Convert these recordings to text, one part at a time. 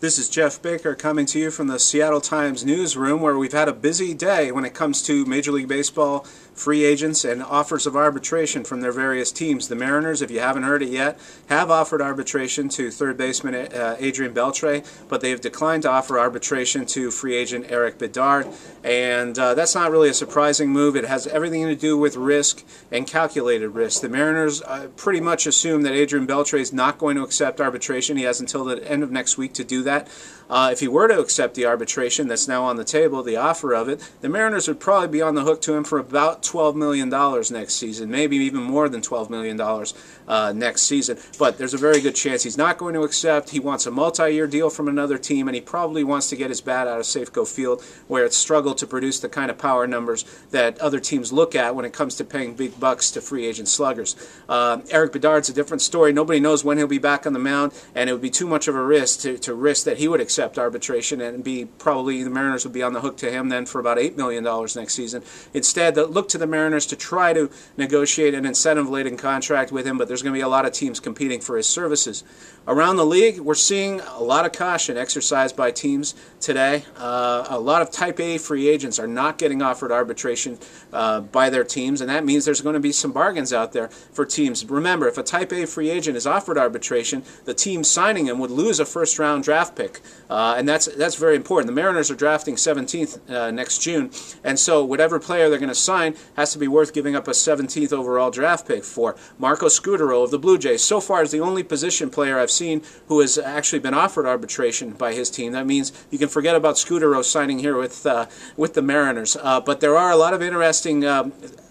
This is Geoff Baker coming to you from the Seattle Times newsroom, where we've had a busy day when it comes to Major League Baseball free agents and offers of arbitration from their various teams. The Mariners, if you haven't heard it yet, have offered arbitration to third baseman Adrian Beltre, but they have declined to offer arbitration to free agent Erik Bedard, and that's not really a surprising move. It has everything to do with risk and calculated risk. The Mariners pretty much assume that Adrian Beltre is not going to accept arbitration. He has until the end of next week to do that. If he were to accept the arbitration that's now on the table, the offer of it, the Mariners would probably be on the hook to him for about $12 million next season, maybe even more than $12 million next season. But there's a very good chance he's not going to accept. He wants a multi-year deal from another team, and he probably wants to get his bat out of Safeco Field, where it's struggled to produce the kind of power numbers that other teams look at when it comes to paying big bucks to free agent sluggers. Erik Bedard's a different story. Nobody knows when he'll be back on the mound, and it would be too much of a risk to risk that he would accept arbitration, and probably the Mariners would be on the hook to him then for about $8 million next season. Instead, they'll look to the Mariners to try to negotiate an incentive-laden contract with him, but there's going to be a lot of teams competing for his services. Around the league, we're seeing a lot of caution exercised by teams today. A lot of Type A free agents are not getting offered arbitration by their teams, and that means there's going to be some bargains out there for teams. Remember, if a Type A free agent is offered arbitration, the team signing him would lose a first-round draft pick, and that's very important. The Mariners are drafting 17th next June, and so whatever player they're going to sign has to be worth giving up a 17th overall draft pick for. Marco Scutaro of the Blue Jays so far is the only position player I've seen who has actually been offered arbitration by his team. That means you can forget about Scutaro signing here with the Mariners. But there are a lot of interesting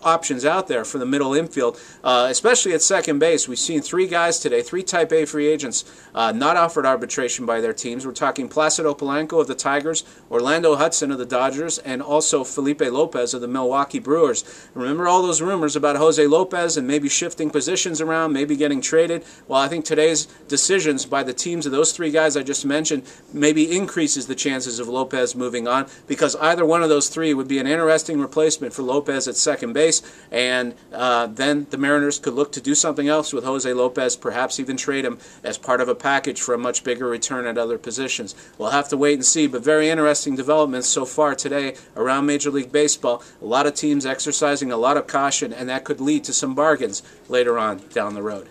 options out there for the middle infield, especially at second base. We've seen three guys today, three Type A free agents, not offered arbitration by their teams. We're talking Placido Polanco of the Tigers, Orlando Hudson of the Dodgers, and also Felipe Lopez of the Milwaukee Brewers. Remember all those rumors about Jose Lopez and maybe shifting positions around, maybe getting traded? Well, I think today's decisions by the teams of those three guys I just mentioned maybe increases the chances of Lopez moving on, because either one of those three would be an interesting replacement for Lopez at second base, and then the Mariners could look to do something else with Jose Lopez, perhaps even trade him as part of a package for a much bigger return at other positions. We'll have to wait and see, but very interesting developments so far today around Major League Baseball. A lot of teams exercising a lot of caution, and that could lead to some bargains later on down the road.